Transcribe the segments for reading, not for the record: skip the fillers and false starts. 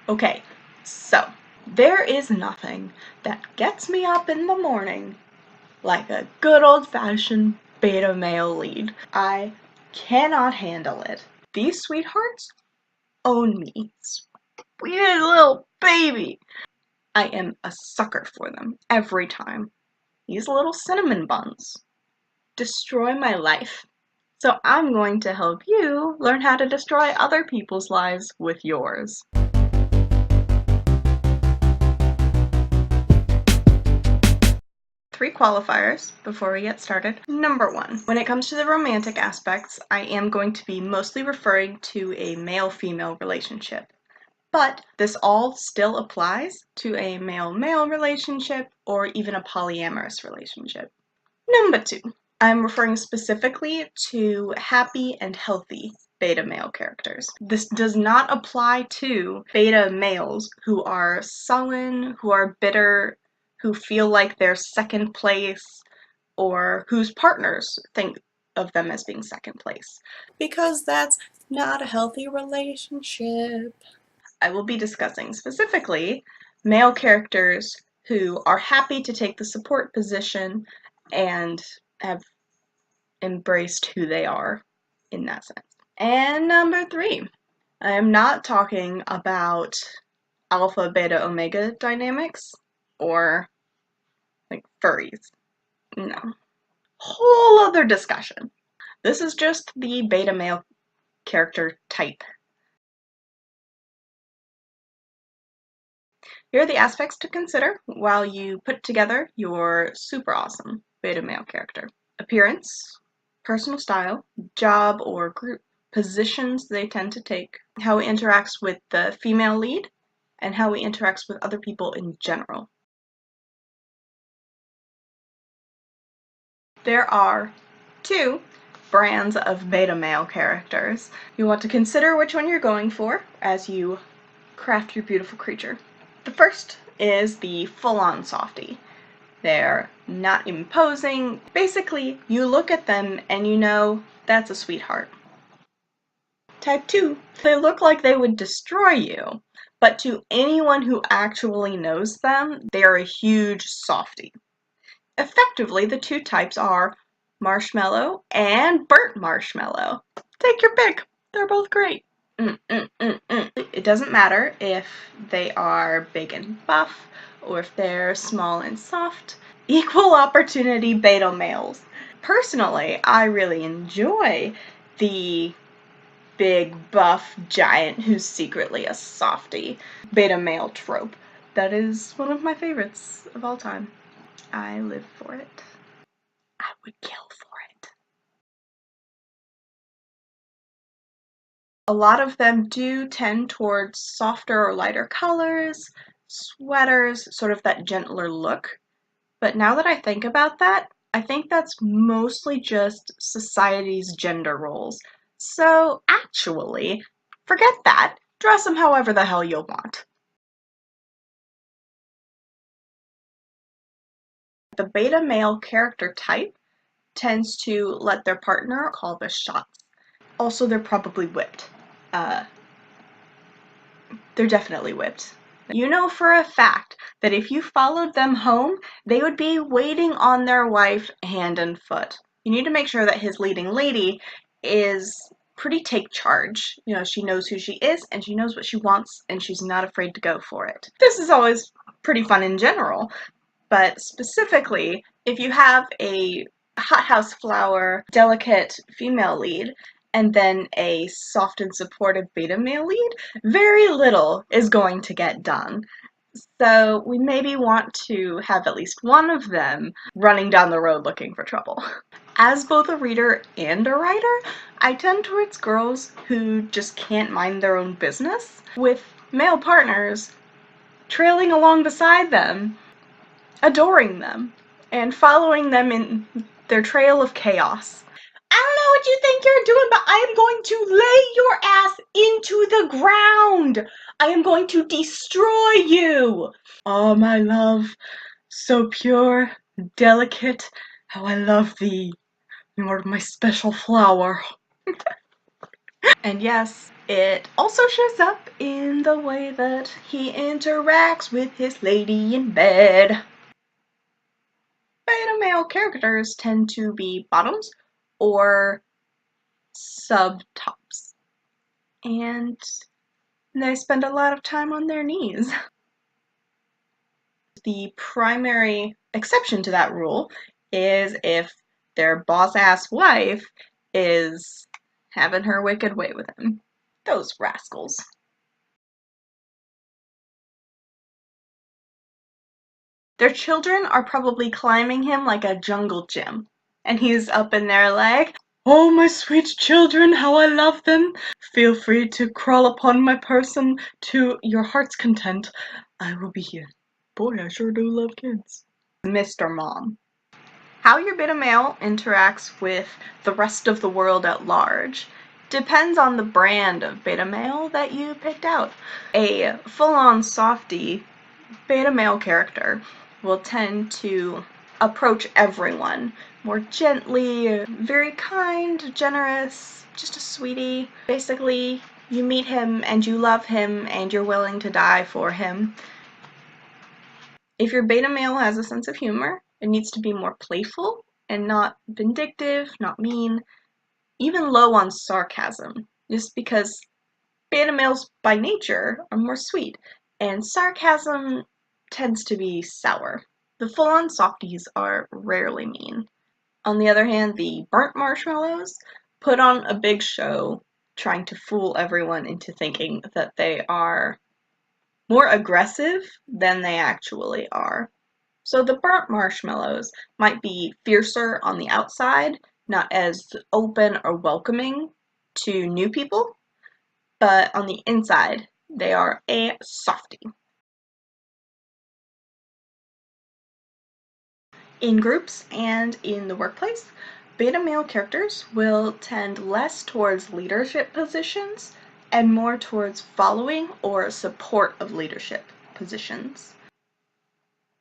Okay, so there is nothing that gets me up in the morning like a good old-fashioned beta male lead. I cannot handle it. These sweethearts own me. Sweetest little baby. I am a sucker for them every time. These little cinnamon buns destroy my life. So I'm going to help you learn how to destroy other people's lives with yours. 3 qualifiers before we get started. Number 1, when it comes to the romantic aspects, I am going to be mostly referring to a male-female relationship. But this all still applies to a male-male relationship or even a polyamorous relationship. Number 2, I'm referring specifically to happy and healthy beta male characters. This does not apply to beta males who are sullen, who are bitter, who feel like they're second place, or whose partners think of them as being second place. Because that's not a healthy relationship. I will be discussing specifically male characters who are happy to take the support position and have embraced who they are in that sense. And number 3, I am not talking about alpha, beta, omega dynamics or like furries. No. Whole other discussion. This is just the beta male character type. Here are the aspects to consider while you put together your super awesome beta male character. Appearance, personal style, job or group positions they tend to take, how he interacts with the female lead, and how he interacts with other people in general. There are 2 brands of beta male characters. You want to consider which one you're going for as you craft your beautiful creature. The first is the full-on softie. They're not imposing. Basically, you look at them and you know that's a sweetheart. Type 2, they look like they would destroy you, but to anyone who actually knows them, they are a huge softie. Effectively, the 2 types are marshmallow and burnt marshmallow. Take your pick. They're both great. It doesn't matter if they are big and buff or if they're small and soft. Equal opportunity beta males. Personally, I really enjoy the big buff giant who's secretly a softie beta male trope. That is one of my favorites of all time. I live for it. I would kill for it. A lot of them do tend towards softer or lighter colors, sweaters, sort of that gentler look. But now that I think about that, I think that's mostly just society's gender roles. So actually, forget that. Dress them however the hell you'll want. The beta male character type tends to let their partner call the shots. Also, they're probably whipped. They're definitely whipped. You know for a fact that if you followed them home, they would be waiting on their wife hand and foot. You need to make sure that his leading lady is pretty take charge. You know, she knows who she is and she knows what she wants and she's not afraid to go for it. This is always pretty fun in general, but specifically, if you have a hothouse flower, delicate female lead, and then a soft and supportive beta male lead, very little is going to get done. So we maybe want to have at least one of them running down the road looking for trouble. As both a reader and a writer, I tend towards girls who just can't mind their own business, with male partners trailing along beside them, adoring them, and following them in their trail of chaos. I don't know what you think you're doing, but I am going to lay your ass into the ground. I am going to destroy you. Oh, my love, so pure, delicate, how I love thee. You are my special flower. And yes, it also shows up in the way that he interacts with his lady in bed. Beta male characters tend to be bottoms or subtops, and they spend a lot of time on their knees. The primary exception to that rule is if their boss-ass wife is having her wicked way with him. Those rascals. Their children are probably climbing him like a jungle gym. And he's up in there like, "Oh, my sweet children, how I love them. Feel free to crawl upon my person to your heart's content. I will be here. Boy, I sure do love kids." Mr. Mom. How your beta male interacts with the rest of the world at large depends on the brand of beta male that you picked out. A full-on softie beta male character will tend to approach everyone more gently, very kind, generous, just a sweetie. Basically, you meet him and you love him and you're willing to die for him. If your beta male has a sense of humor, it needs to be more playful and not vindictive, not mean, even low on sarcasm, just because beta males by nature are more sweet, and sarcasm tends to be sour. The full-on softies are rarely mean. On the other hand, the burnt marshmallows put on a big show, trying to fool everyone into thinking that they are more aggressive than they actually are. So the burnt marshmallows might be fiercer on the outside, not as open or welcoming to new people, but on the inside, they are a softie. In groups and in the workplace, beta male characters will tend less towards leadership positions and more towards following or support of leadership positions.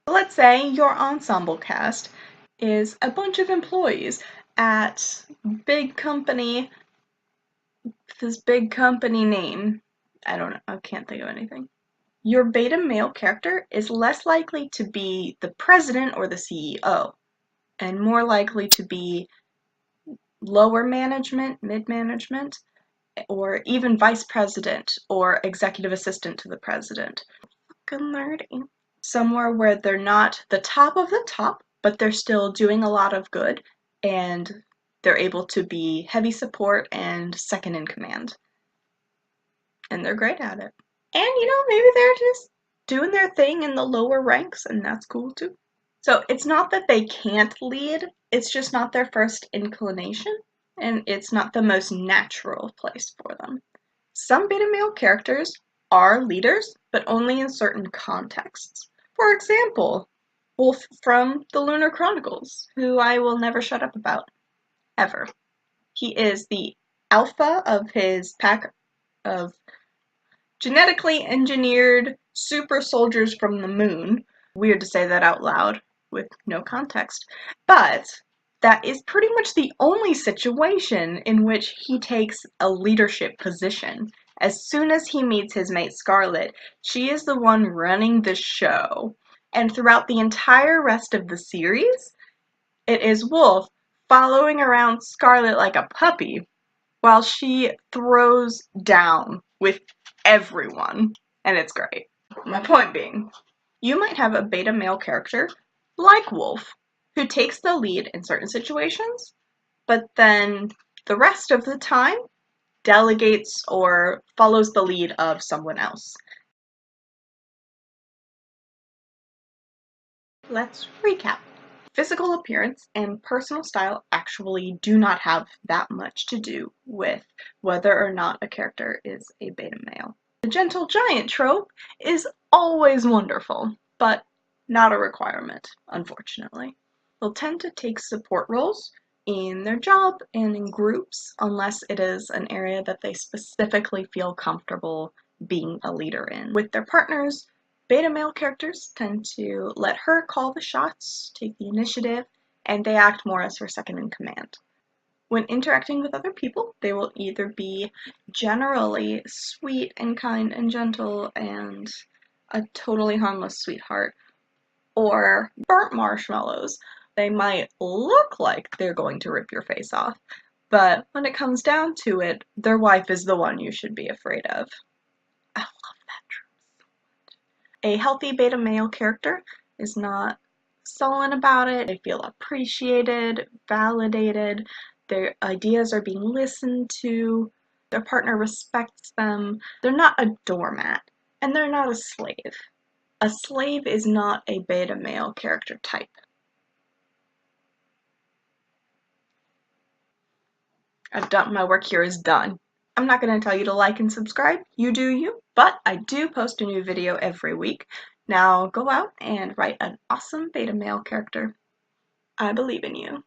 Let's say your ensemble cast is a bunch of employees at big company, this big company name. I don't know, I can't think of anything. Your beta male character is less likely to be the president or the CEO, and more likely to be lower management, mid-management, or even vice president or executive assistant to the president. Fucking nerdy. Somewhere where they're not the top of the top, but they're still doing a lot of good, and they're able to be heavy support and second in command. And they're great at it. And maybe they're just doing their thing in the lower ranks, and that's cool too. So it's not that they can't lead, it's just not their first inclination, and it's not the most natural place for them. Some beta male characters are leaders, but only in certain contexts. For example, Wolf from the Lunar Chronicles, who I will never shut up about, ever. He is the alpha of his pack of genetically engineered super soldiers from the moon. Weird to say that out loud with no context. But that is pretty much the only situation in which he takes a leadership position. As soon as he meets his mate Scarlet, she is the one running the show. And throughout the entire rest of the series, it is Wolf following around Scarlet like a puppy while she throws down with everyone. And it's great. My point being, you might have a beta male character, like Wolf, who takes the lead in certain situations, but then the rest of the time delegates or follows the lead of someone else. Let's recap. Physical appearance and personal style actually do not have that much to do with whether or not a character is a beta male. The gentle giant trope is always wonderful, but not a requirement, unfortunately. They'll tend to take support roles in their job and in groups unless it is an area that they specifically feel comfortable being a leader in. With their partners, beta male characters tend to let her call the shots, take the initiative, and they act more as her second in command. When interacting with other people, they will either be generally sweet and kind and gentle and a totally harmless sweetheart, or burnt marshmallows. They might look like they're going to rip your face off, but when it comes down to it, their wife is the one you should be afraid of. I love that trope. A healthy beta male character is not sullen about it. They feel appreciated, validated, their ideas are being listened to, their partner respects them. They're not a doormat, and they're not a slave. A slave is not a beta male character type. I've done my work here is done. I'm not going to tell you to like and subscribe, you do you, but I do post a new video every week. Now go out and write an awesome beta male character. I believe in you.